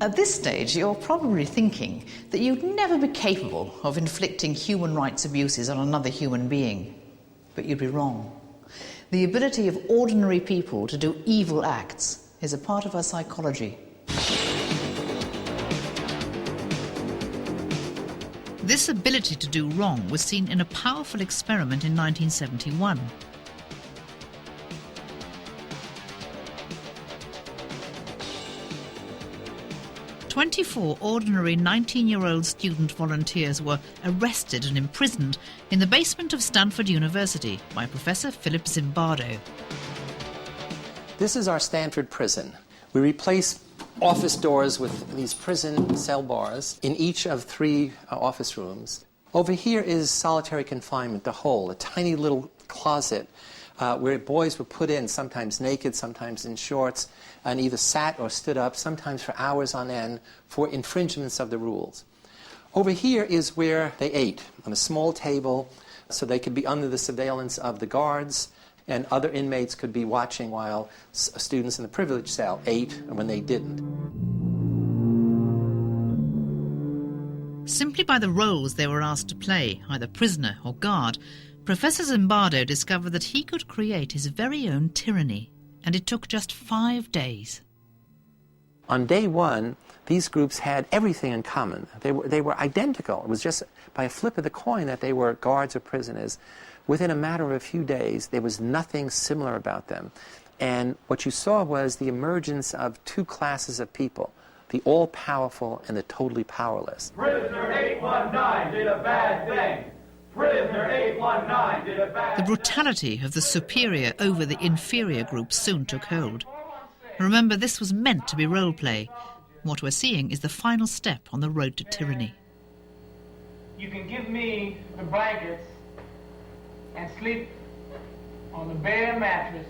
At this stage, you're probably thinking that you'd never be capable of inflicting human rights abuses on another human being. But you'd be wrong. The ability of ordinary people to do evil acts is a part of our psychology. This ability to do wrong was seen in a powerful experiment in 1971. 24 ordinary 19-year-old student volunteers were arrested and imprisoned in the basement of Stanford University by Professor Philip Zimbardo. This is our Stanford prison. We replace office doors with these prison cell bars in each of 3 office rooms. Over here is solitary confinement, the hole, a tiny little closet where boys were put in, sometimes naked, sometimes in shorts, and either sat or stood up, sometimes for hours on end, for infringements of the rules. Over here is where they ate, on a small table, so they could be under the surveillance of the guards, and other inmates could be watching while students in the privileged cell ate and when they didn't. Simply by the roles they were asked to play, either prisoner or guard, Professor Zimbardo discovered that he could create his very own tyranny, and it took just 5 days. On day 1, these groups had everything in common. They were identical. It was just by a flip of the coin that they were guards or prisoners. Within a matter of a few days, there was nothing similar about them. And what you saw was the emergence of 2 classes of people, the all-powerful and the totally powerless. Prisoner 819 did a bad thing. Prisoner 819 did a bad thing. The brutality of the superior over the inferior group soon took hold. Remember, this was meant to be role play. What we're seeing is the final step on the road to tyranny. You can give me the blankets and sleep on the bare mattress,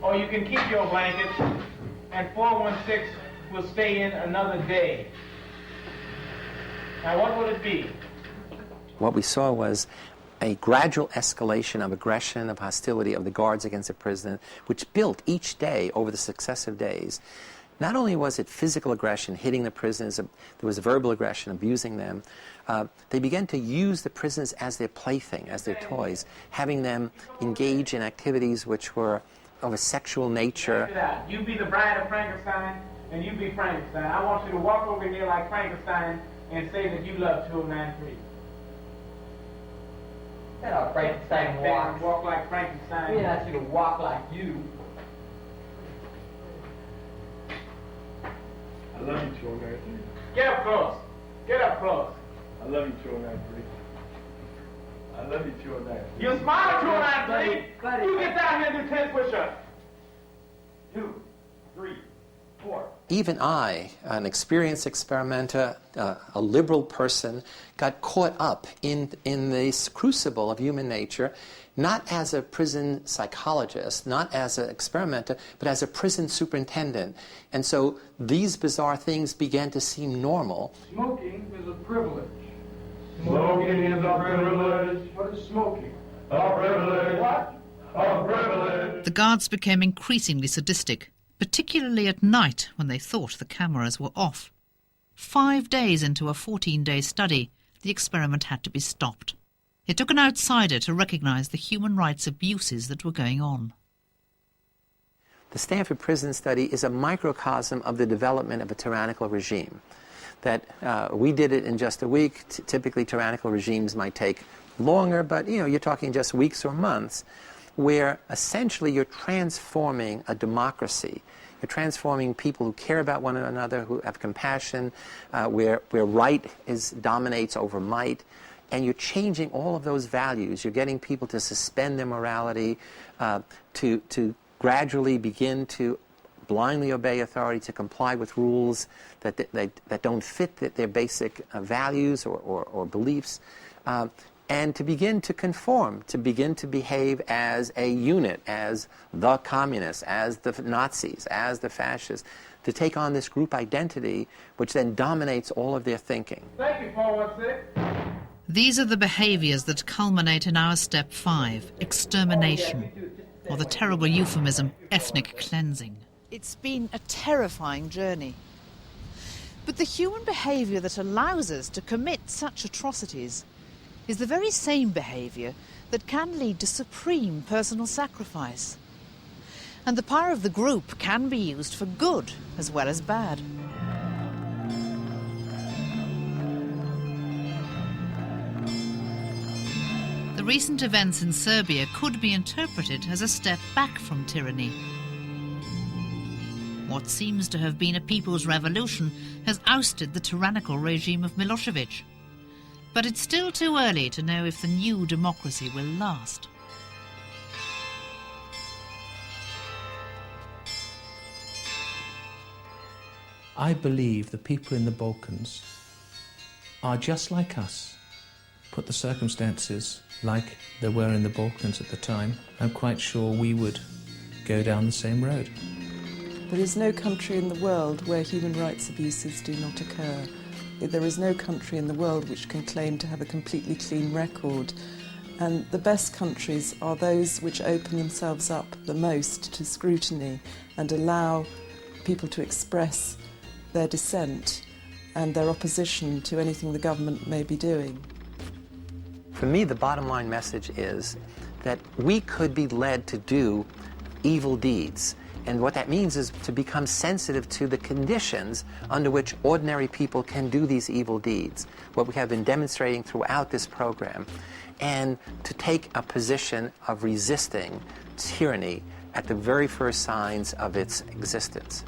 or you can keep your blankets and 416 will stay in another day. Now what would it be? What we saw was a gradual escalation of aggression, of hostility of the guards against the prisoner, which built each day over the successive days. Not only was it physical aggression, hitting the prisoners, there was verbal aggression, abusing them. They began to use the prisoners as their plaything, as their toys, having them engage in activities which were of a sexual nature. You be the bride of Frankenstein, and you be Frankenstein. I want you to walk over here like Frankenstein and say that you love 2093. That's how Frankenstein walks. Walk like Frankenstein. We didn't ask you to walk like you. I love you, 293. Get up close. Get up close. I love you, 293. I love you, 293. You smile, 293. You get down here and do 10 push-ups. 2, 3, 4. Even I, an experienced experimenter, a liberal person, got caught up in this crucible of human nature, not as a prison psychologist, not as an experimenter, but as a prison superintendent. And so these bizarre things began to seem normal. Smoking is a privilege. Smoking is a privilege. What is smoking? A privilege. What? A privilege. The guards became increasingly sadistic, particularly at night when they thought the cameras were off. 5 days into a 14-day study, the experiment had to be stopped. It took an outsider to recognize the human rights abuses that were going on. The Stanford Prison Study is a microcosm of the development of a tyrannical regime. That we did it in just a week. Typically, tyrannical regimes might take longer, but you're talking just weeks or months, where essentially you're transforming a democracy. You're transforming people who care about one another, who have compassion, where right dominates over might. And you're changing all of those values. You're getting people to suspend their morality, to gradually begin to blindly obey authority, to comply with rules that don't fit their basic values or beliefs, and to begin to conform, to begin to behave as a unit, as the communists, as the Nazis, as the fascists, to take on this group identity, which then dominates all of their thinking. Thank you, 416. These are the behaviors that culminate in our step 5, extermination. or the terrible euphemism ethnic cleansing. It's been a terrifying journey. But the human behaviour that allows us to commit such atrocities is the very same behaviour that can lead to supreme personal sacrifice. And the power of the group can be used for good as well as bad. The recent events in Serbia could be interpreted as a step back from tyranny. What seems to have been a people's revolution has ousted the tyrannical regime of Milosevic. But it's still too early to know if the new democracy will last. I believe the people in the Balkans are just like us. Put the circumstances like there were in the Balkans at the time, I'm quite sure we would go down the same road. There is no country in the world where human rights abuses do not occur. There is no country in the world which can claim to have a completely clean record. And the best countries are those which open themselves up the most to scrutiny and allow people to express their dissent and their opposition to anything the government may be doing. For me, the bottom line message is that we could be led to do evil deeds. And what that means is to become sensitive to the conditions under which ordinary people can do these evil deeds, what we have been demonstrating throughout this program, and to take a position of resisting tyranny at the very first signs of its existence.